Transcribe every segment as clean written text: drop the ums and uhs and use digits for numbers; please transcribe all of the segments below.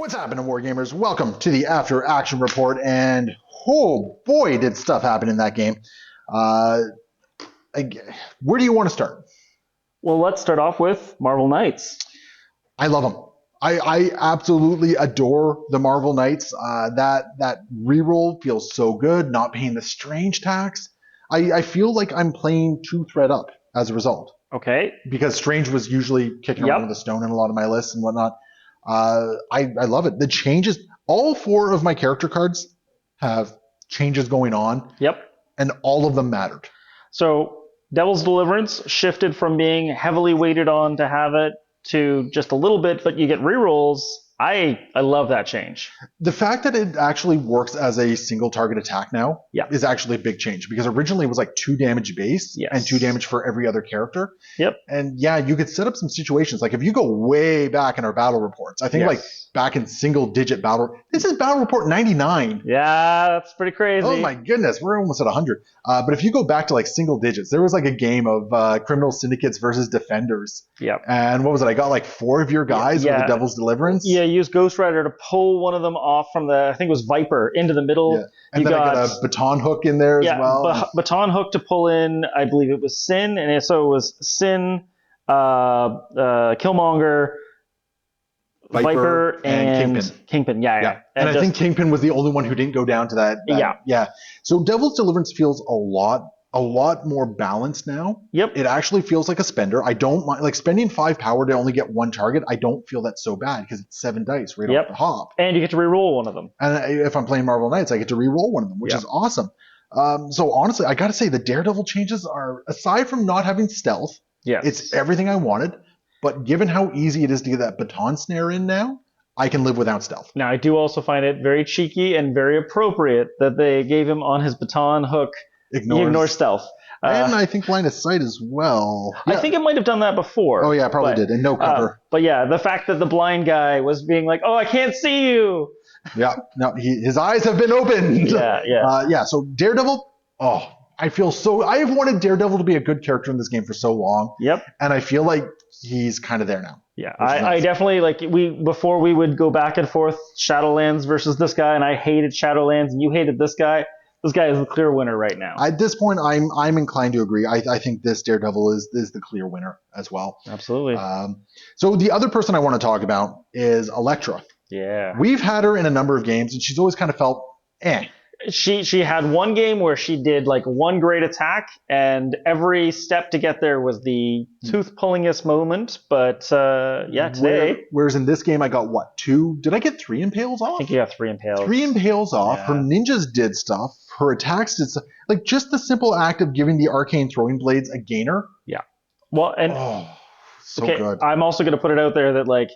What's happening, Wargamers? Welcome to the After Action Report, and oh boy, did stuff happen in that game. Uh, where do you want to start? Well, let's start off with Marvel Knights. I love them. I absolutely adore the Marvel Knights. That reroll feels so good, not paying the strange tax. I feel like I'm playing 2 threat up as a result. Okay. Because strange was usually kicking around with a stone in a lot of my lists and whatnot. I love it. The changes, all 4 of my character cards have changes going on. Yep. And all of them mattered. So Devil's Deliverance shifted from being heavily weighted on to have it to just a little bit, but you get rerolls. I love that change. The fact that it actually works as a single target attack now is actually a big change, because originally it was like 2 damage base and 2 damage for every other character. Yep. And yeah, you could set up some situations. Like if you go way back in our battle reports, I think like back in single digit battle, this is battle report 99. Yeah, that's pretty crazy. Oh my goodness, we're almost at 100. But if you go back to like single digits, there was like a game of criminal syndicates versus defenders. Yep. And what was it? I got like 4 of your guys with the Devil's Deliverance. Yeah, you used Ghost Rider to pull one of them off from the, I think it was Viper, into the middle. Yeah. And then I got a baton hook in there as well. Baton hook to pull in, I believe it was Sin, and so it was Sin, Killmonger, Viper and Kingpin. Yeah. And I think Kingpin was the only one who didn't go down to that. Yeah. So Devil's Deliverance feels a lot more balanced now. Yep. It actually feels like a spender. I don't mind, like, spending 5 power to only get 1 target. I don't feel that's so bad because it's 7 dice right off the hop. And you get to reroll one of them. And if I'm playing Marvel Knights, I get to reroll one of them, which is awesome. So honestly, I got to say the Daredevil changes are, aside from not having stealth, it's everything I wanted. But given how easy it is to get that baton snare in now, I can live without stealth. Now, I do also find it very cheeky and very appropriate that they gave him on his baton hook. Ignore stealth. And I think line of sight as well. I think it might have done that before. Oh, yeah, probably did. And no cover. But yeah, the fact that the blind guy was being like, oh, I can't see you. Yeah, no, his eyes have been opened. Yeah. So Daredevil, I feel so... I have wanted Daredevil to be a good character in this game for so long. Yep. And I feel like he's kind of there now. Yeah, I definitely, like, before we would go back and forth, Shadowlands versus this guy, and I hated Shadowlands, and you hated this guy. This guy is the clear winner right now. At this point, I'm inclined to agree. I think this Daredevil is the clear winner as well. Absolutely. So the other person I want to talk about is Elektra. Yeah. We've had her in a number of games, and she's always kind of felt, She had one game where she did like 1 great attack, and every step to get there was the tooth-pullingest moment. But today... Whereas in this game, I got, 2? Did I get 3 impales off? I think you got 3 impales. 3 impales off. Yeah. Her ninjas did stuff. Her attacks did stuff. Like, just the simple act of giving the arcane throwing blades a gainer. Yeah. Well, and... so good. I'm also going to put it out there that, like,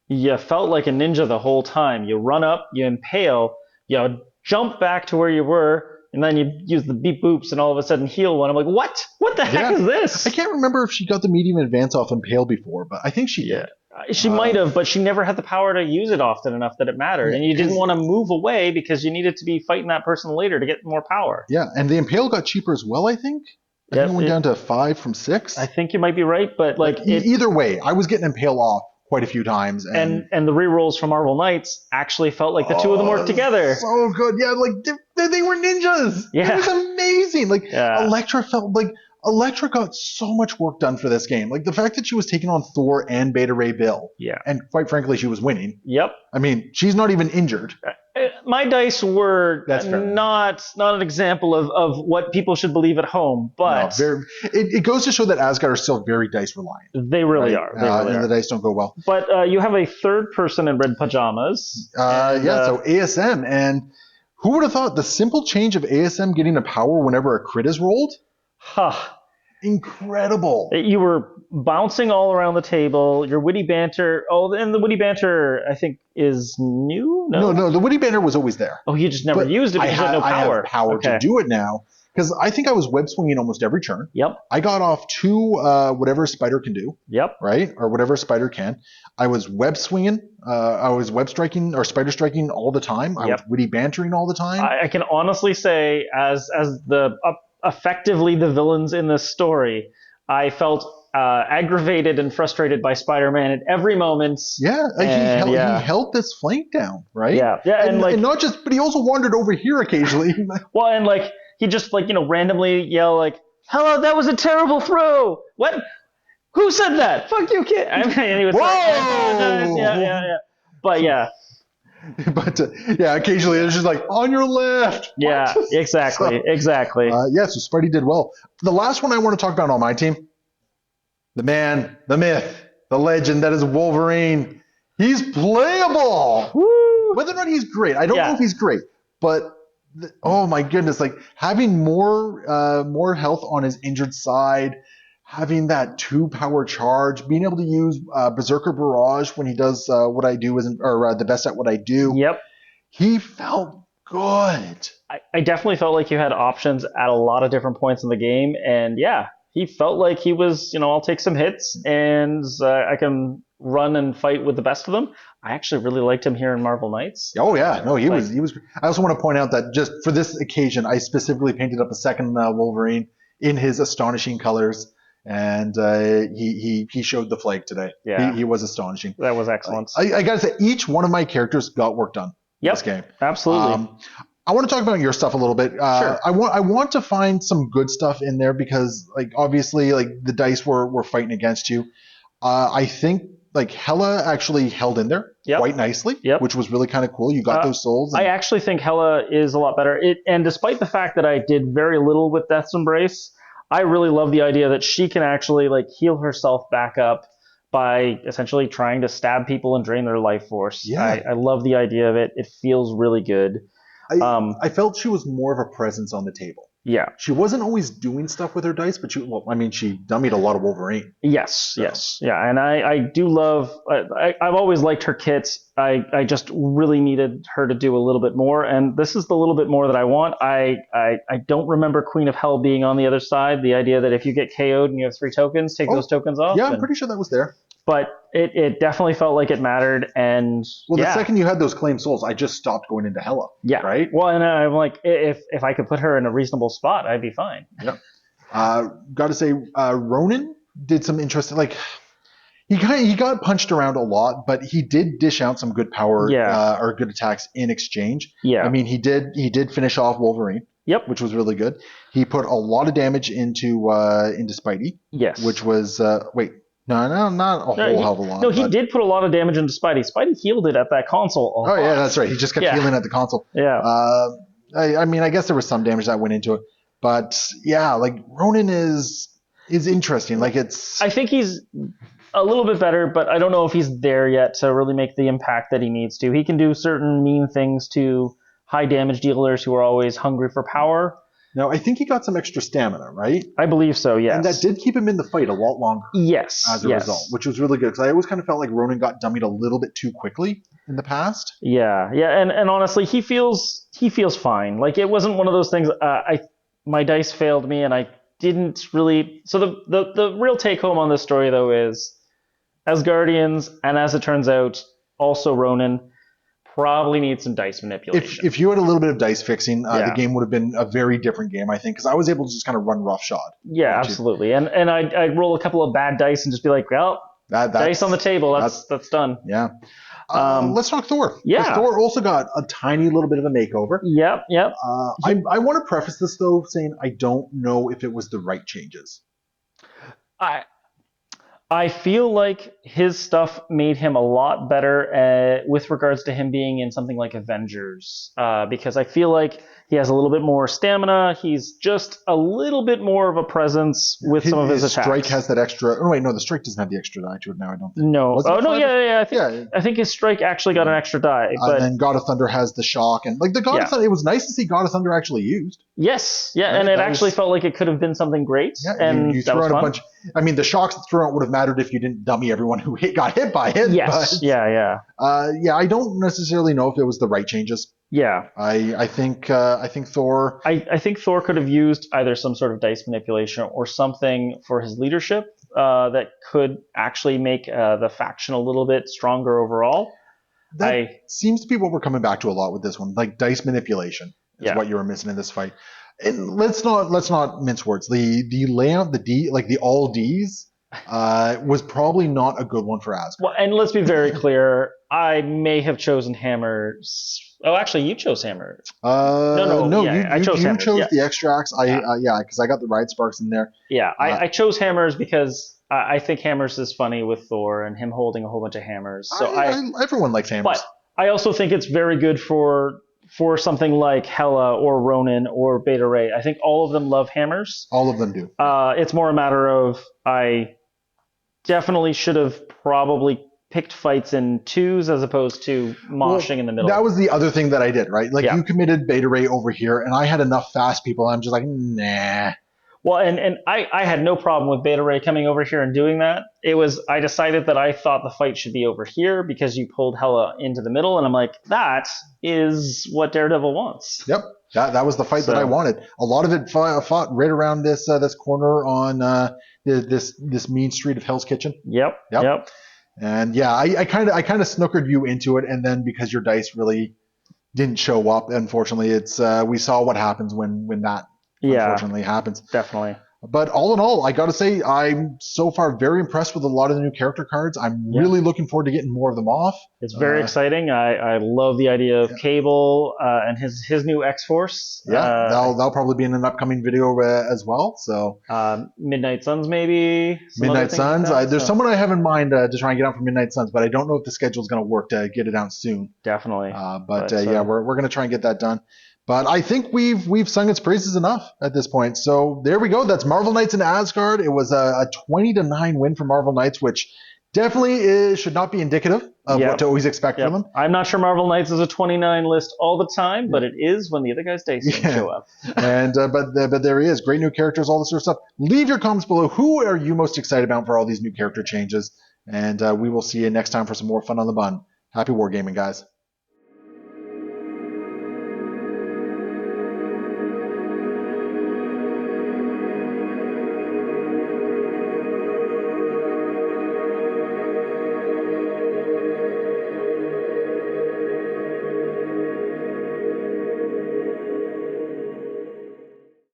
you felt like a ninja the whole time. You run up, you impale, you jump back to where you were, and then you use the beep boops and all of a sudden heal one. I'm like, what? What the heck is this? I can't remember if she got the medium advance off Impale before, but I think she did. She might have, but she never had the power to use it often enough that it mattered. And you didn't want to move away because you needed to be fighting that person later to get more power. Yeah, and the Impale got cheaper as well, I think. I think it went down to 5 from 6. I think you might be right, but either way, I was getting Impale off quite a few times. And the rerolls from Marvel Knights actually felt like the 2 of them worked together. So good. Yeah, like they were ninjas. Yeah. It was amazing. Like Elektra felt like Elektra got so much work done for this game. Like the fact that she was taking on Thor and Beta Ray Bill. Yeah. And quite frankly, she was winning. Yep. I mean, she's not even injured. My dice were not an example of what people should believe at home, but it goes to show that Asgard are still very dice reliant. They really are. And the dice don't go well. But you have a third person in red pajamas. So ASM. And who would have thought the simple change of ASM getting a power whenever a crit is rolled? Incredible. You were bouncing all around the table. Your witty banter. Oh, and the witty banter, I think, is new? No, the witty banter was always there. Oh, you just never used it because you had no power. I have power to do it now. Because I think I was web swinging almost every turn. Yep. I got off 2 whatever a spider can do. Yep. Right? Or whatever a spider can. I was web swinging. I was web striking or spider striking all the time. I was witty bantering all the time. I can honestly say, as the effectively the villains in this story, I felt aggravated and frustrated by Spider-Man at every moment. Yeah, he held this flank down, right? Yeah, and not just, but he also wandered over here occasionally. Well, and like he just like randomly yell like, "Hello, that was a terrible throw." What? Who said that? Fuck you, kid. I mean, he was whoa! Yeah. But yeah. But occasionally it's just like on your left. Yeah, exactly. Yeah, so Spidey did well. The last one I want to talk about on my team, the man, the myth, the legend that is Wolverine. He's playable. Woo! Whether or not he's great, I don't know if he's great, but oh my goodness, like having more health on his injured side, having that 2-power charge, being able to use Berserker Barrage when he does what I do the best at what I do. Yep. He felt good. I definitely felt like you had options at a lot of different points in the game, and yeah, he felt like he was, I'll take some hits and I can run and fight with the best of them. I actually really liked him here in Marvel Knights. Oh yeah, no, he was. I also want to point out that just for this occasion, I specifically painted up a second Wolverine in his astonishing colors, and he showed the flag today. Yeah, he was astonishing. That was excellent. I gotta say, each one of my characters got work done in this game. Absolutely. I want to talk about your stuff a little bit. Sure. I want to find some good stuff in there because, like, obviously, like the dice were fighting against you. I think like Hela actually held in there quite nicely, which was really kind of cool. You got those souls. I actually think Hela is a lot better. And despite the fact that I did very little with Death's Embrace, I really love the idea that she can actually like heal herself back up by essentially trying to stab people and drain their life force. Yeah. I love the idea of it. It feels really good. I felt she was more of a presence on the table. Yeah. She wasn't always doing stuff with her dice, but she dummied a lot of Wolverine. Yes, so. Yes. Yeah, and I do love, I've always liked her kit. I just really needed her to do a little bit more, and this is the little bit more that I want. I don't remember Queen of Hell being on the other side. The idea that if you get KO'd and you have 3 tokens, take those tokens off. Yeah, I'm pretty sure that was there. But it definitely felt like it mattered, and the second you had those claimed souls, I just stopped going into Hela. Yeah, right. Well, and I'm like, if I could put her in a reasonable spot, I'd be fine. Yeah. Got to say, Ronan did some interesting. Like he got punched around a lot, but he did dish out some good power or good attacks in exchange. Yeah. I mean, he did finish off Wolverine. Yep. Which was really good. He put a lot of damage into Spidey. Yes. Which was No, not a whole hell of a lot. No, he did put a lot of damage into Spidey. Spidey healed it at that console. Yeah, that's right. He just kept healing at the console. Yeah. I mean, I guess there was some damage that went into it, but yeah, like Ronan is interesting. Like I think he's a little bit better, but I don't know if he's there yet to really make the impact that he needs to. He can do certain mean things to high damage dealers who are always hungry for power. Now, I think he got some extra stamina, right? I believe so, yes. And that did keep him in the fight a lot longer. Yes. As a result, which was really good because I always kind of felt like Ronan got dummied a little bit too quickly in the past. Yeah, and honestly, he feels fine. Like it wasn't one of those things. My dice failed me, and I didn't really. So the real take home on this story though is, Asgardians, and as it turns out, also Ronan, probably need some dice manipulation. If you had a little bit of dice fixing, the game would have been a very different game, I think, because I was able to just kind of run roughshod. Yeah, absolutely. And I'd roll a couple of bad dice and just be like, well, dice on the table, that's done. Yeah. Let's talk Thor. Yeah. Thor also got a tiny little bit of a makeover. Yep. I want to preface this, though, saying I don't know if it was the right changes. I feel like his stuff made him a lot better with regards to him being in something like Avengers, because I feel like he has a little bit more stamina. He's just a little bit more of a presence with some of his attacks. Strike has that extra. Oh wait, no, the strike doesn't have the extra die to it now. I don't think. No. I think his strike actually got an extra die. And then God of Thunder has the shock, and like the God of Thunder, it was nice to see God of Thunder actually used. Yes, yeah, right? And it actually felt like it could have been something great. Yeah, and you threw out a bunch. I mean, the shocks thrown out would have mattered if you didn't dummy everyone who got hit by it. Yes. But, I don't necessarily know if it was the right changes. Yeah. I think Thor. I think Thor could have used either some sort of dice manipulation or something for his leadership that could actually make the faction a little bit stronger overall. That seems to be what we're coming back to a lot with this one, like dice manipulation is what you were missing in this fight. And let's not mince words. The layout, the D, like the all Ds, was probably not a good one for Asgard. Well, and let's be very clear. I may have chosen Hammer. Oh, actually, you chose Hammer. No, yeah, I chose you Hammers. chose Yeah. the extracts. Yeah, because I got the Ride Sparks in there. Yeah, I chose Hammers because I think Hammers is funny with Thor and him holding a whole bunch of hammers. So everyone likes hammers. But I also think it's very good for something like Hela or Ronan or Beta Ray. I think all of them love hammers. All of them do. It's more a matter of I definitely should have probably picked fights in twos as opposed to moshing in the middle. That was the other thing that I did, right? Like you committed Beta Ray over here, and I had enough fast people. I'm just like, nah. Well, and I had no problem with Beta Ray coming over here and doing that. I decided that I thought the fight should be over here because you pulled Hela into the middle, and I'm like, that is what Daredevil wants. Yep, that was the fight that I wanted. A lot of it fought right around this corner on this mean street of Hell's Kitchen. Yep. And yeah, I kind of snookered you into it, and then because your dice really didn't show up, unfortunately, it's we saw what happens when that unfortunately happens. Definitely. But all in all, I got to say, I'm so far very impressed with a lot of the new character cards. I'm really looking forward to getting more of them off. It's very exciting. I love the idea of Cable and his new X-Force. Yeah, that'll probably be in an upcoming video as well. So Midnight Suns, maybe. Midnight Suns. There's someone I have in mind to try and get out for Midnight Suns, but I don't know if the schedule is going to work to get it out soon. Definitely. But yeah, we're going to try and get that done. But I think we've sung its praises enough at this point. So there we go. That's Marvel Knights in Asgard. It was a 20-9 win for Marvel Knights, which definitely should not be indicative of what to always expect from them. I'm not sure Marvel Knights is a 29 list all the time, but it is when the other guys' dice show up. And but there he is. Great new characters, all this sort of stuff. Leave your comments below. Who are you most excited about for all these new character changes? And we will see you next time for some more fun on the bun. Happy wargaming, guys.